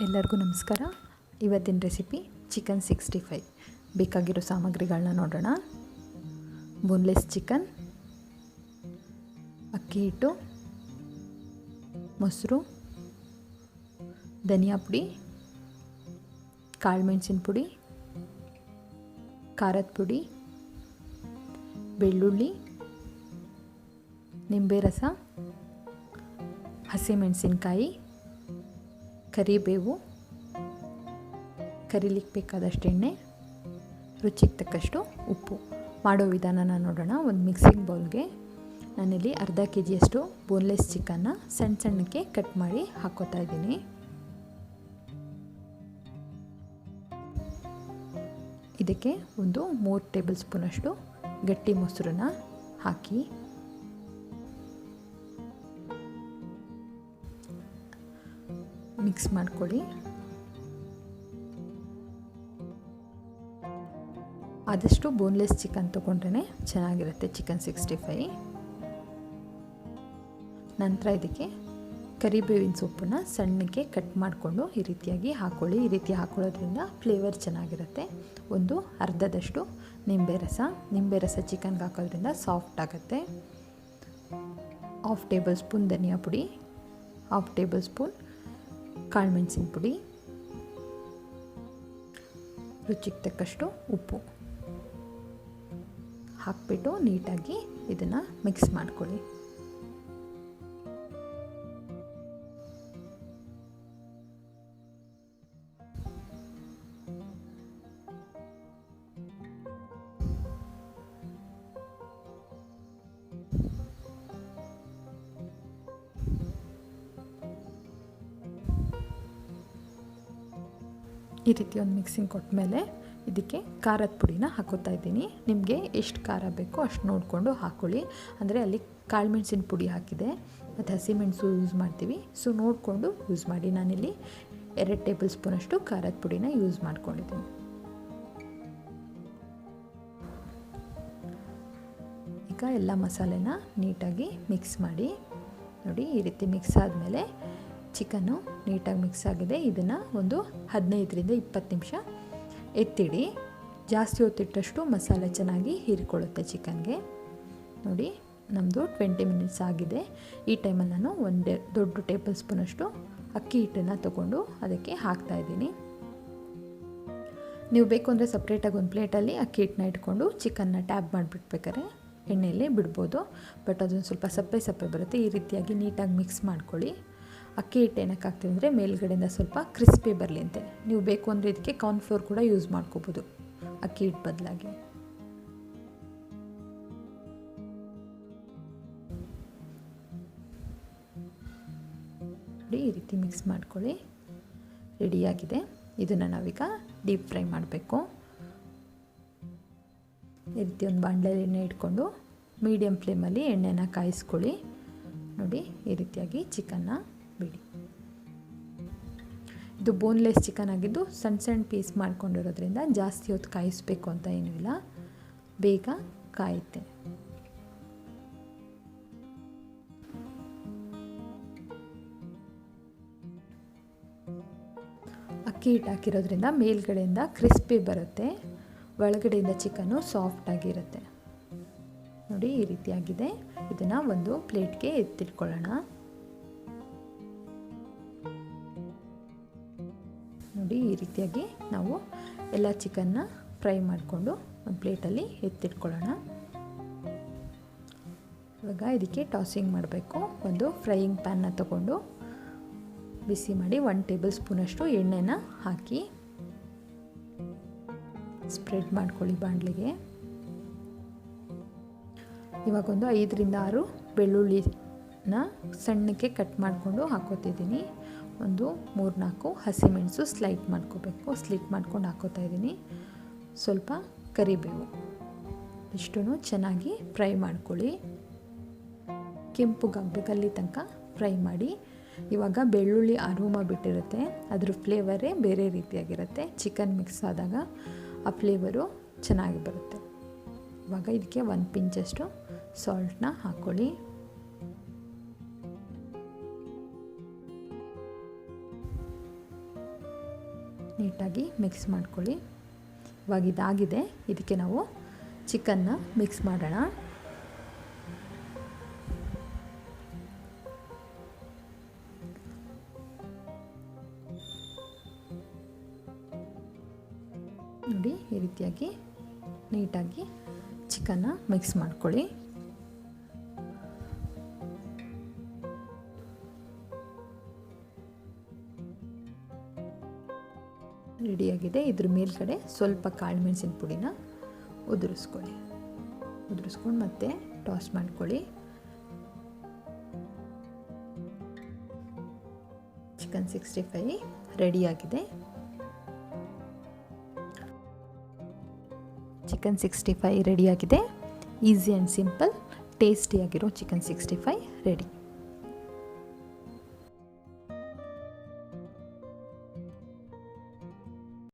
ಎಲ್ಲರಿಗೂ ನಮಸ್ಕಾರ. ಇವತ್ತಿನ ರೆಸಿಪಿ ಚಿಕನ್ 65. ಬೇಕಾಗಿರೋ ಸಾಮಗ್ರಿಗಳನ್ನ ನೋಡೋಣ. ಬೋನ್ಲೆಸ್ ಚಿಕನ್, ಅಕ್ಕಿ ಹಿಟ್ಟು, ಮೊಸರು, ಧನಿಯಾ ಪುಡಿ, ಕಾಳು ಮೆಣಸಿನ ಪುಡಿ, ಖಾರದ ಪುಡಿ, ಬೆಳ್ಳುಳ್ಳಿ, ನಿಂಬೆ ರಸ, ಹಸಿಮೆಣಸಿನಕಾಯಿ, ಕರಿಬೇವು, ಕರಿಲಿಕ್ಕೆ ಬೇಕಾದಷ್ಟು ಎಣ್ಣೆ, ರುಚಿಗೆ ತಕ್ಕಷ್ಟು ಉಪ್ಪು. ಮಾಡೋ ವಿಧಾನನ ನೋಡೋಣ. ಒಂದು ಮಿಕ್ಸಿಂಗ್ ಬೌಲ್ಗೆ ನಾನಿಲ್ಲಿ ಅರ್ಧ kg ಬೋನ್ಲೆಸ್ ಚಿಕನ್ನ ಸಣ್ಣ ಸಣ್ಣಕ್ಕೆ ಕಟ್ ಮಾಡಿ ಹಾಕ್ಕೋತಾ ಇದ್ದೀನಿ. ಇದಕ್ಕೆ ಒಂದು 3 ಟೇಬಲ್ ಸ್ಪೂನಷ್ಟು ಗಟ್ಟಿ ಮೊಸರನ್ನ ಹಾಕಿ ಮಿಕ್ಸ್ ಮಾಡ್ಕೊಳ್ಳಿ. ಆದಷ್ಟು ಬೋನ್ಲೆಸ್ ಚಿಕನ್ ತೊಗೊಂಡ್ರೆ ಚೆನ್ನಾಗಿರುತ್ತೆ ಚಿಕನ್ 65. ನಂತರ ಇದಕ್ಕೆ ಕರಿಬೇವಿನ ಸೊಪ್ಪನ್ನು ಸಣ್ಣಕ್ಕೆ ಕಟ್ ಮಾಡಿಕೊಂಡು ಈ ರೀತಿಯಾಗಿ ಹಾಕ್ಕೊಳ್ಳಿ. ಈ ರೀತಿ ಹಾಕ್ಕೊಳ್ಳೋದ್ರಿಂದ ಫ್ಲೇವರ್ ಚೆನ್ನಾಗಿರುತ್ತೆ. ಒಂದು ಅರ್ಧದಷ್ಟು ನಿಂಬೆ ರಸ ಚಿಕನ್ಗೆ ಹಾಕೋದ್ರಿಂದ ಸಾಫ್ಟ್ ಆಗುತ್ತೆ. 1/2 ಟೇಬಲ್ ಸ್ಪೂನ್ ಧನಿಯಾ ಪುಡಿ, 1/2 ಟೇಬಲ್ ಸ್ಪೂನ್ ಕಾಳು ಮೆಣಸಿನ ಪುಡಿ, ರುಚಿಗೆ ತಕ್ಕಷ್ಟು ಉಪ್ಪು ಹಾಕ್ಬಿಟ್ಟು ನೀಟಾಗಿ ಇದನ್ನು ಮಿಕ್ಸ್ ಮಾಡ್ಕೊಳ್ಳಿ. ಈ ರೀತಿ ಒಂದು ಮಿಕ್ಸಿಂಗ್ ಕೊಟ್ಟ ಮೇಲೆ ಇದಕ್ಕೆ ಖಾರದ ಪುಡಿನ ಹಾಕೋತಾ ಇದ್ದೀನಿ. ನಿಮಗೆ ಎಷ್ಟು ಖಾರ ಬೇಕೋ ಅಷ್ಟು ನೋಡಿಕೊಂಡು ಹಾಕ್ಕೊಳ್ಳಿ. ಅಂದರೆ ಅಲ್ಲಿ ಕಾಳು ಮೆಣಸಿನ ಪುಡಿ ಹಾಕಿದೆ ಮತ್ತು ಹಸಿಮೆಣಸು ಯೂಸ್ ಮಾಡ್ತೀವಿ, ಸೊ ನೋಡಿಕೊಂಡು ಯೂಸ್ ಮಾಡಿ. ನಾನಿಲ್ಲಿ 2 ಟೇಬಲ್ ಸ್ಪೂನಷ್ಟು ಖಾರದ ಪುಡಿನ ಯೂಸ್ ಮಾಡ್ಕೊಂಡಿದ್ದೀನಿ. ಈಗ ಎಲ್ಲ ಮಸಾಲೆನ ನೀಟಾಗಿ ಮಿಕ್ಸ್ ಮಾಡಿ. ನೋಡಿ, ಈ ರೀತಿ ಮಿಕ್ಸ್ ಆದಮೇಲೆ ಚಿಕನ್ನು ನೀಟಾಗಿ ಮಿಕ್ಸ್ ಆಗಿದೆ. ಇದನ್ನು ಒಂದು 15ರಿಂದ 20 ನಿಮಿಷ ಎತ್ತಿಡಿ. ಜಾಸ್ತಿ ಹೊತ್ತಿಟ್ಟಷ್ಟು ಮಸಾಲೆ ಚೆನ್ನಾಗಿ ಹೀರಿಕೊಳ್ಳುತ್ತೆ ಚಿಕನ್ಗೆ. ನೋಡಿ, ನಮ್ಮದು 20 ಮಿನಿಟ್ಸ್ ಆಗಿದೆ. ಈ ಟೈಮಲ್ಲಿ ನಾನು 1 ದೊಡ್ಡ ಟೇಬಲ್ ಸ್ಪೂನಷ್ಟು ಅಕ್ಕಿ ಹಿಟ್ಟನ್ನು ತೊಗೊಂಡು ಅದಕ್ಕೆ ಹಾಕ್ತಾಯಿದ್ದೀನಿ. ನೀವು ಬೇಕು ಅಂದರೆ ಸಪ್ರೇಟಾಗಿ ಒಂದು ಪ್ಲೇಟಲ್ಲಿ ಅಕ್ಕಿ ಹಿಟ್ಟನ್ನ ಇಟ್ಕೊಂಡು ಚಿಕನ್ನ ಟ್ಯಾಪ್ ಮಾಡಿಬಿಟ್ಬೇಕಾದ್ರೆ ಎಣ್ಣೆಯಲ್ಲಿ ಬಿಡ್ಬೋದು. ಬಟ್ ಅದೊಂದು ಸ್ವಲ್ಪ ಸಪ್ಪೆ ಬರುತ್ತೆ. ಈ ರೀತಿಯಾಗಿ ನೀಟಾಗಿ ಮಿಕ್ಸ್ ಮಾಡ್ಕೊಳ್ಳಿ. ಅಕ್ಕಿ ಹಿಟ್ಟು ಏನಕ್ಕೆ ಹಾಕ್ತೀವಿ ಅಂದರೆ ಮೇಲ್ಗಡೆಯಿಂದ ಸ್ವಲ್ಪ ಕ್ರಿಸ್ಪಿ ಬರಲಿ ಅಂತೆ. ನೀವು ಬೇಕು ಅಂದರೆ ಇದಕ್ಕೆ ಕಾರ್ನ್ಫ್ಲೋರ್ ಕೂಡ ಯೂಸ್ ಮಾಡ್ಕೋಬೋದು ಅಕ್ಕಿ ಹಿಟ್ಟು ಬದಲಾಗಿ. ನೋಡಿ, ಈ ರೀತಿ ಮಿಕ್ಸ್ ಮಾಡ್ಕೊಳ್ಳಿ. ರೆಡಿಯಾಗಿದೆ. ಇದನ್ನು ನಾವೀಗ ಡೀಪ್ ಫ್ರೈ ಮಾಡಬೇಕು. ಈ ರೀತಿ ಒಂದು ಬಾಣಲೆಯಲ್ಲಿ ಎಣ್ಣೆ ಇಟ್ಕೊಂಡು ಮೀಡಿಯಮ್ ಫ್ಲೇಮಲ್ಲಿ ಎಣ್ಣೆನ ಕಾಯಿಸ್ಕೊಳ್ಳಿ. ನೋಡಿ, ಈ ರೀತಿಯಾಗಿ ಚಿಕನ್ನ ಬಿಡಿ. ಇದು ಬೋನ್ಲೆಸ್ ಚಿಕನ್ ಆಗಿದ್ದು ಸಣ್ಣ ಪೀಸ್ ಮಾಡ್ಕೊಂಡಿರೋದ್ರಿಂದ ಜಾಸ್ತಿ ಹೊತ್ತು ಕಾಯಿಸಬೇಕು ಅಂತ ಏನೂ ಇಲ್ಲ, ಬೇಗ ಕಾಯುತ್ತೆ. ಅಕ್ಕಿ ಹಿಟ್ಟು ಹಾಕಿರೋದ್ರಿಂದ ಮೇಲ್ಗಡೆಯಿಂದ ಕ್ರಿಸ್ಪಿ ಬರುತ್ತೆ, ಒಳಗಡೆಯಿಂದ ಚಿಕನ್ನು ಸಾಫ್ಟಾಗಿರುತ್ತೆ. ನೋಡಿ, ಈ ರೀತಿಯಾಗಿದೆ. ಇದನ್ನು ಒಂದು ಪ್ಲೇಟ್ಗೆ ಎತ್ತಿಟ್ಕೊಳ್ಳೋಣ. ನೋಡಿ, ಈ ರೀತಿಯಾಗಿ ನಾವು ಎಲ್ಲ ಚಿಕನ್ನ ಫ್ರೈ ಮಾಡಿಕೊಂಡು ಒಂದು ಪ್ಲೇಟಲ್ಲಿ ಎತ್ತಿಟ್ಕೊಳ್ಳೋಣ. ಇವಾಗ ಇದಕ್ಕೆ ಟಾಸಿಂಗ್ ಮಾಡಬೇಕು. ಒಂದು ಫ್ರೈಯಿಂಗ್ ಪ್ಯಾನ್ನ ತಗೊಂಡು ಬಿಸಿ ಮಾಡಿ 1 ಟೇಬಲ್ ಸ್ಪೂನಷ್ಟು ಎಣ್ಣೆನ ಹಾಕಿ ಸ್ಪ್ರೆಡ್ ಮಾಡ್ಕೊಳ್ಳಿ ಬಾಣಲಿಗೆ. ಇವಾಗೊಂದು 5ರಿಂದ 6 ಬೆಳ್ಳುಳ್ಳಿನ ಸಣ್ಣಕ್ಕೆ ಕಟ್ ಮಾಡಿಕೊಂಡು ಹಾಕೋತಿದ್ದೀನಿ. ಒಂದು 3-4 ಹಸಿಮೆಣಸು ಸ್ಲೈಟ್ ಮಾಡ್ಕೊಂಡು ಹಾಕೋತಾ ಇದ್ದೀನಿ. ಸ್ವಲ್ಪ ಕರಿಬೇವು, ಇಷ್ಟನ್ನು ಚೆನ್ನಾಗಿ ಫ್ರೈ ಮಾಡ್ಕೊಳ್ಳಿ. ಕೆಂಪುಗಾಗಬೇಕು, ಅಲ್ಲಿ ತನಕ ಫ್ರೈ ಮಾಡಿ. ಇವಾಗ ಬೆಳ್ಳುಳ್ಳಿ ಅರೋಮ ಬಿಟ್ಟಿರುತ್ತೆ, ಅದ್ರ ಫ್ಲೇವರೇ ಬೇರೆ ರೀತಿಯಾಗಿರುತ್ತೆ. ಚಿಕನ್ ಮಿಕ್ಸ್ ಆದಾಗ ಆ ಫ್ಲೇವರು ಚೆನ್ನಾಗಿ ಬರುತ್ತೆ. ಇವಾಗ ಇದಕ್ಕೆ 1 ಪಿಂಚಷ್ಟು ಸಾಲ್ಟ್ನ ಹಾಕ್ಕೊಳ್ಳಿ. ನೀಟಾಗಿ ಮಿಕ್ಸ್ ಮಾಡ್ಕೊಳ್ಳಿ. ಇವಾಗ ಇದಾಗಿದೆ, ಇದಕ್ಕೆ ನಾವು ಚಿಕನ್ನ ಮಿಕ್ಸ್ ಮಾಡೋಣ. ನೋಡಿ ಈ ರೀತಿಯಾಗಿ ನೀಟಾಗಿ ಚಿಕನ್ನ ಮಿಕ್ಸ್ ಮಾಡ್ಕೊಳ್ಳಿ. ರೆಡಿಯಾಗಿದೆ. ಇದ್ರ ಮೇಲ್ಗಡೆ ಸ್ವಲ್ಪ ಕಾಳು ಮೆಣಸಿನ ಪುಡಿನ ಉದುರಿಸ್ಕೊಂಡು ಮತ್ತೆ ಟಾಸ್ ಮಾಡ್ಕೊಳ್ಳಿ. ಚಿಕನ್ 65 ರೆಡಿಯಾಗಿದೆ. ಚಿಕನ್ 65 ರೆಡಿಯಾಗಿದೆ. ಈಸಿ ಆ್ಯಂಡ್ ಸಿಂಪಲ್ ಟೇಸ್ಟಿಯಾಗಿರೋ ಚಿಕನ್ 65 ರೆಡಿ.